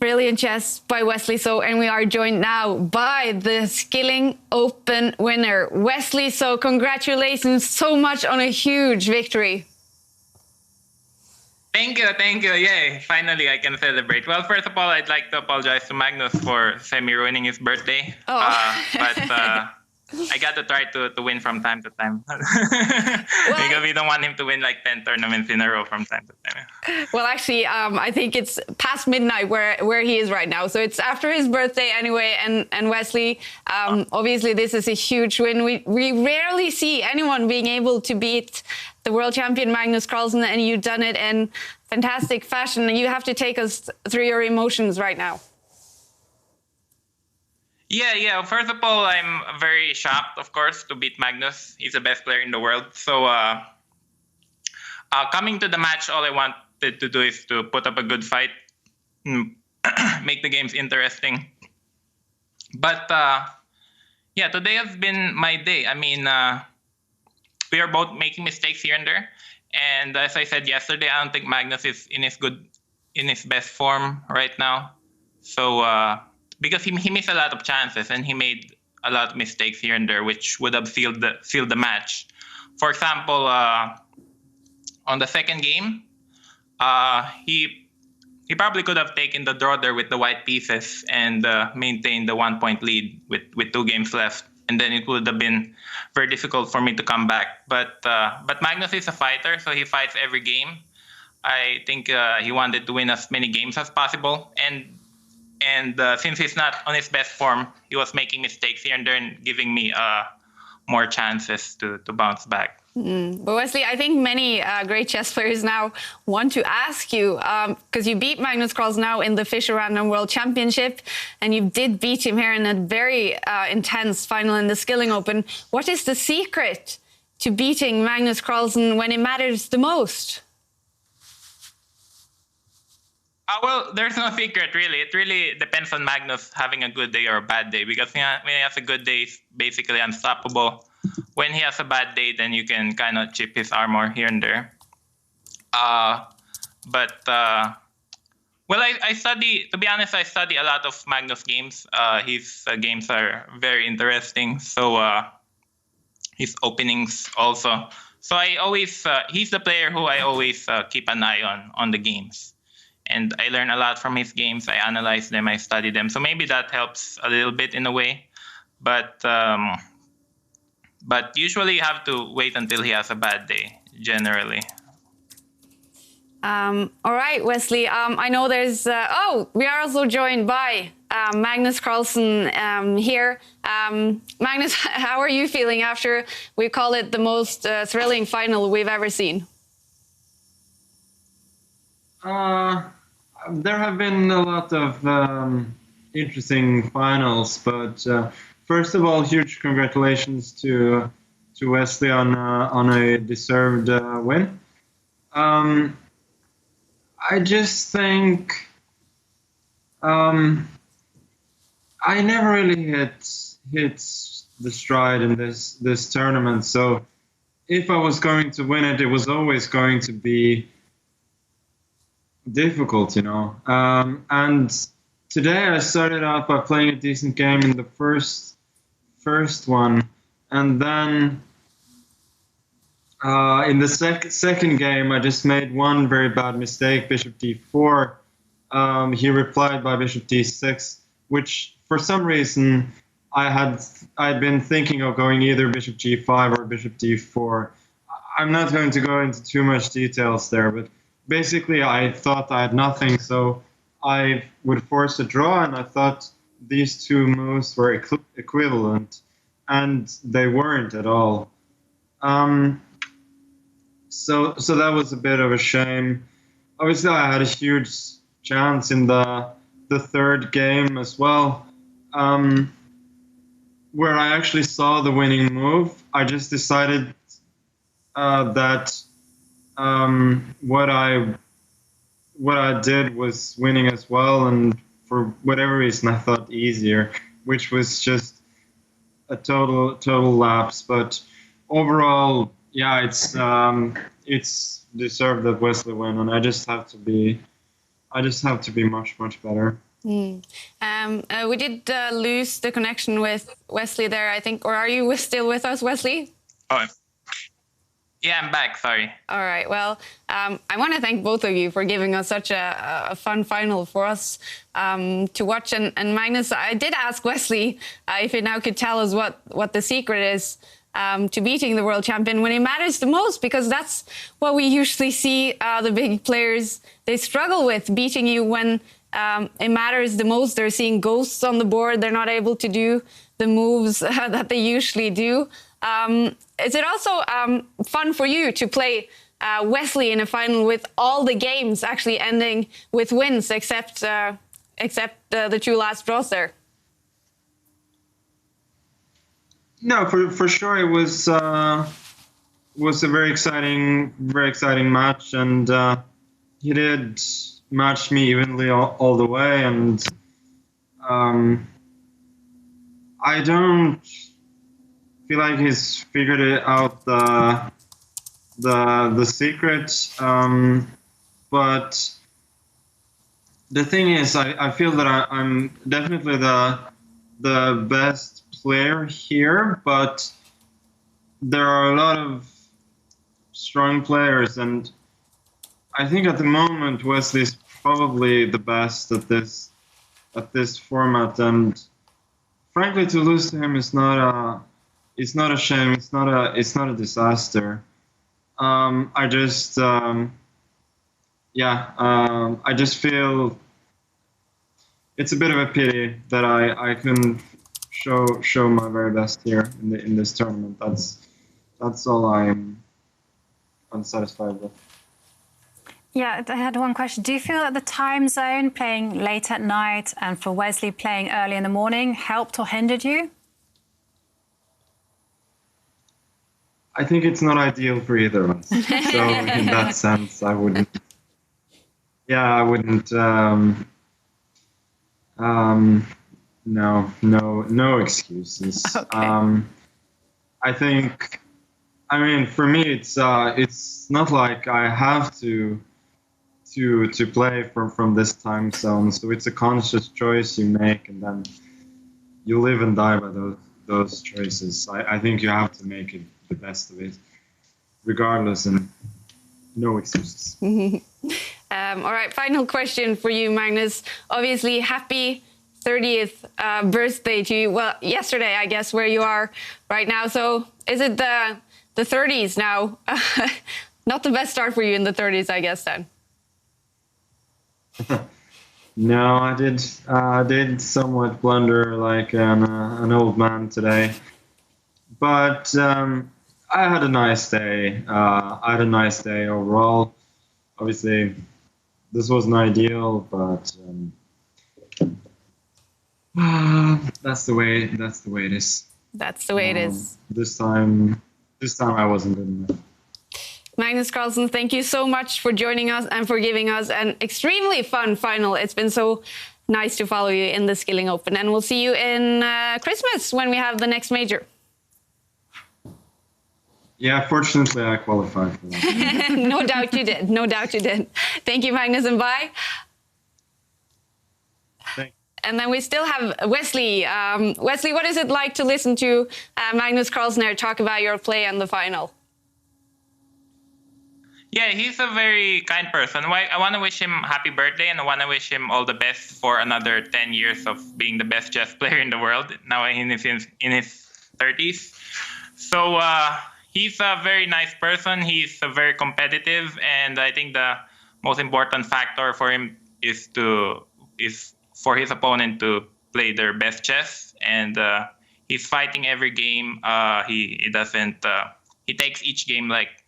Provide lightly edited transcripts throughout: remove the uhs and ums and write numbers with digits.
brilliant chess by Wesley So, and we are joined now by the Skilling Open winner, Wesley So. Congratulations so much on a huge victory. Thank you. Yay, finally I can celebrate. Well, first of all, I'd like to apologize to Magnus for semi-ruining his birthday. But I got to try to win from time to time. Because we don't want him to win like 10 tournaments in a row from time to time. Well, actually, I think it's past midnight where he is right now. So it's after his birthday anyway. And Wesley, obviously this is a huge win. We rarely see anyone being able to beat the world champion Magnus Carlsen, and you've done it in fantastic fashion. You have to take us through your emotions right now. Yeah. First of all, I'm very shocked, of course, to beat Magnus. He's the best player in the world. So coming to the match, all I wanted to do is to put up a good fight, make the games interesting. But yeah, today has been my day. I mean, we are both making mistakes here and there. And as I said yesterday, I don't think Magnus is in his best form right now. So because he missed a lot of chances and he made a lot of mistakes here and there, which would have sealed the match. For example, on the second game, he probably could have taken the draw there with the white pieces and maintained the 1-point lead with 2 games left, and then it would have been very difficult for me to come back. But Magnus is a fighter, so he fights every game. I think he wanted to win as many games as possible, and since he's not on his best form, he was making mistakes here and there and giving me more chances to bounce back. But Wesley, I think many great chess players now want to ask you, because you beat Magnus Carlsen now in the Fischer Random World Championship, and you did beat him here in a very intense final in the Skilling Open. What is the secret to beating Magnus Carlsen when it matters the most? Well, there's no secret, really. It really depends on Magnus having a good day or a bad day, because when he has a good day, he's basically unstoppable. When he has a bad day, then you can kind of chip his armor here and there. Well, I study, to be honest, I study a lot of Magnus games. His games are very interesting. So his openings also. So I always, he's the player who I always keep an eye on the games. And I learn a lot from his games. I analyze them, I study them. So maybe that helps a little bit in a way. But usually you have to wait until he has a bad day, generally. All right, Wesley. I know there's... we are also joined by Magnus Carlsen here. Magnus, how are you feeling after we call it the most thrilling final we've ever seen? There have been a lot of interesting finals, but first of all, huge congratulations to Wesley on a deserved win. I just think I never really hit the stride in this tournament. So if I was going to win it, it was always going to be difficult, you know. And today I started out by playing a decent game in the first one, and then in the second game I just made one very bad mistake, bishop d4. He replied by bishop d6, which for some reason I'd been thinking of going either bishop g5 or bishop d4. I'm not going to go into too much details there, but basically I thought I had nothing, so I would force a draw, and I thought these two moves were equivalent, and they weren't at all. So that was a bit of a shame. Obviously, I had a huge chance in the third game as well, where I actually saw the winning move. I just decided that what I did was winning as well, and for whatever reason I thought easier, which was just a total lapse. But overall, yeah, it's deserved that Wesley win, and I just have to be much better. We did lose the connection with Wesley there, I think. Or are you still with us, Wesley? Oh, yeah, I'm back. Sorry. All right. Well, I want to thank both of you for giving us such a fun final for us to watch. And Magnus, I did ask Wesley if he now could tell us what the secret is to beating the world champion when it matters the most, because that's what we usually see the big players, they struggle with, beating you when it matters the most. They're seeing ghosts on the board. They're not able to do the moves that they usually do. Is it also fun for you to play Wesley in a final with all the games actually ending with wins, except the two last draws there? No, for sure it was a very exciting match, and he did match me evenly all the way, and I don't feel like he's figured it out the secret, but the thing is, I feel that I'm definitely the best player here, but there are a lot of strong players, and I think at the moment Wesley's probably the best at this format, and frankly, to lose to him is not a shame. It's not a disaster. I just feel it's a bit of a pity that I couldn't show my very best here in this tournament. That's all I'm unsatisfied with. Yeah, I had one question. Do you feel that the time zone, playing late at night, and for Wesley playing early in the morning, helped or hindered you? I think it's not ideal for either of us. So in that sense, I wouldn't. Yeah, I wouldn't. No excuses. Okay. I think. I mean, for me, it's not like I have to play from this time zone. So it's a conscious choice you make, and then you live and die by those choices. I think you have to make it the best of it, regardless, and no excuses. All right, final question for you, Magnus. Obviously, happy 30th birthday to you. Well, yesterday, I guess, where you are right now. So is it the 30s now? Not the best start for you in the 30s, I guess, then. No, I did somewhat blunder like an old man today, but I had a nice day. I had a nice day overall. Obviously, this wasn't ideal, but that's the way it is. That's the way it is. This time I wasn't good enough. Magnus Carlsen, thank you so much for joining us and for giving us an extremely fun final. It's been so nice to follow you in the Skilling Open, and we'll see you in Christmas when we have the next major. Yeah, fortunately I qualified for that. No doubt you did. No doubt you did. Thank you, Magnus, and bye. Thanks. And then we still have Wesley. Wesley, what is it like to listen to Magnus Carlsen talk about your play and the final? Yeah, he's a very kind person. I want to wish him happy birthday, and I want to wish him all the best for another 10 years of being the best chess player in the world, now in his 30s. So he's a very nice person. He's very competitive, and I think the most important factor for him is for his opponent to play their best chess, and he's fighting every game. He takes each game like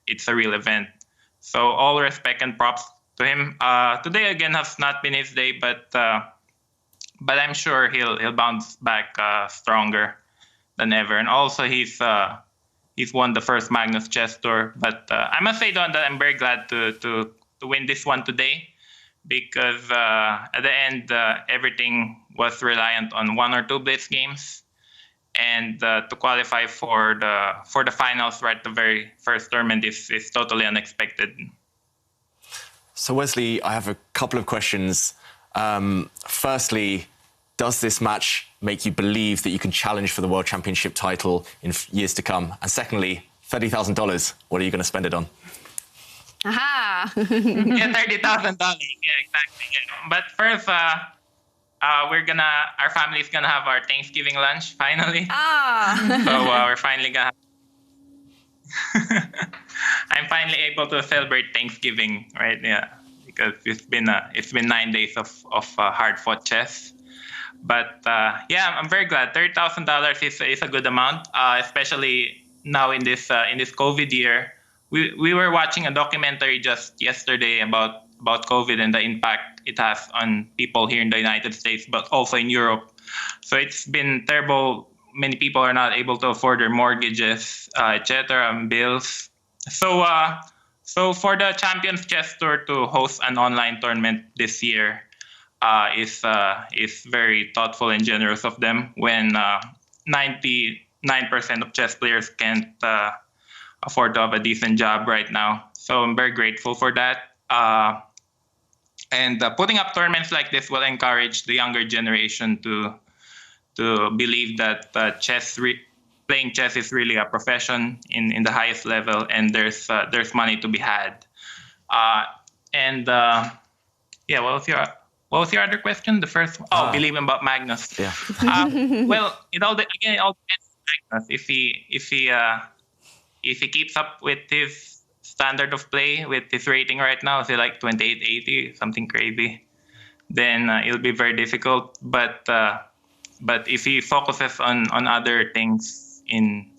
it's a real event. So all respect and props to him. Today again has not been his day, but I'm sure he'll bounce back stronger than ever. And also he's won the first Magnus Chess Tour. But I must say though that I'm very glad to win this one today, because at the end everything was reliant on one or two blitz games. And to qualify for the finals right at the very first tournament is totally unexpected. So Wesley, I have a couple of questions Firstly, does this match make you believe that you can challenge for the World Championship title in years to come? And secondly, $30,000, what are you going to spend it on? Aha! Yeah, $30,000. Yeah, exactly. Yeah. But first, our family's gonna have our Thanksgiving lunch finally. So we're finally gonna. I'm finally able to celebrate Thanksgiving, right? Yeah, because it's been 9 days of hard-fought chess. But yeah, I'm very glad. $30,000 is a good amount, especially now in this COVID year. We were watching a documentary just yesterday about COVID and the impact it has on people here in the United States, but also in Europe. So it's been terrible. Many people are not able to afford their mortgages, etc., and bills. So for the Champions Chess Tour to host an online tournament this year is very thoughtful and generous of them when 99% of chess players can't afford to have a decent job right now. So I'm very grateful for that. And putting up tournaments like this will encourage the younger generation to believe that playing chess is really a profession in the highest level, and there's money to be had. Yeah, what was your other question? The first one? Believe about Magnus. Yeah. Well, it all depends on Magnus. If he keeps up with his standard of play, with his rating right now, say like 2880, something crazy, then it'll be very difficult. But if he focuses on other things in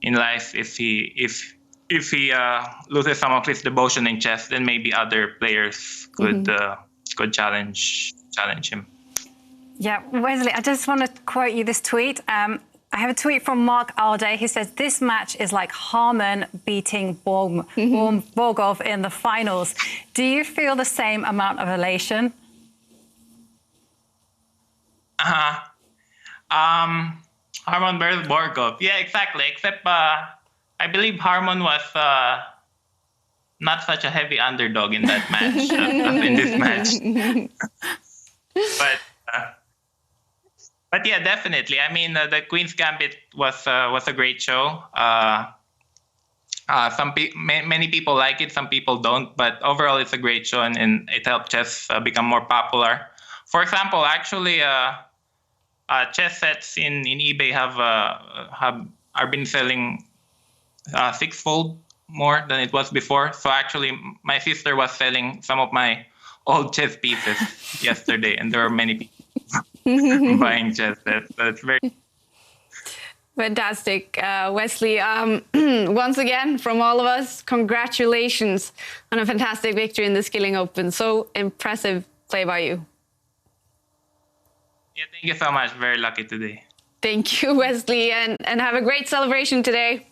life, if he loses some of his devotion in chess, then maybe other players could challenge him. Yeah, Wesley, I just want to quote you this tweet. I have a tweet from Mark Alday. He says, this match is like Harman beating Borgov in the finals. Do you feel the same amount of elation? Harman versus Borgov. Yeah, exactly. Except I believe Harman was not such a heavy underdog in that match as in this match. But yeah, definitely. I mean, the Queen's Gambit was a great show. Many people like it, some people don't. But overall, it's a great show, and it helped chess become more popular. For example, actually, chess sets in eBay are been selling sixfold more than it was before. So actually, my sister was selling some of my old chess pieces yesterday, and there were many people buying chess sets. So it's very fantastic. Wesley, once again, from all of us, congratulations on a fantastic victory in the Skilling Open. So impressive play by you. Yeah, thank you so much. Very lucky today. Thank you, Wesley, and have a great celebration today.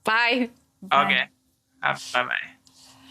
Bye. Okay. Bye-bye.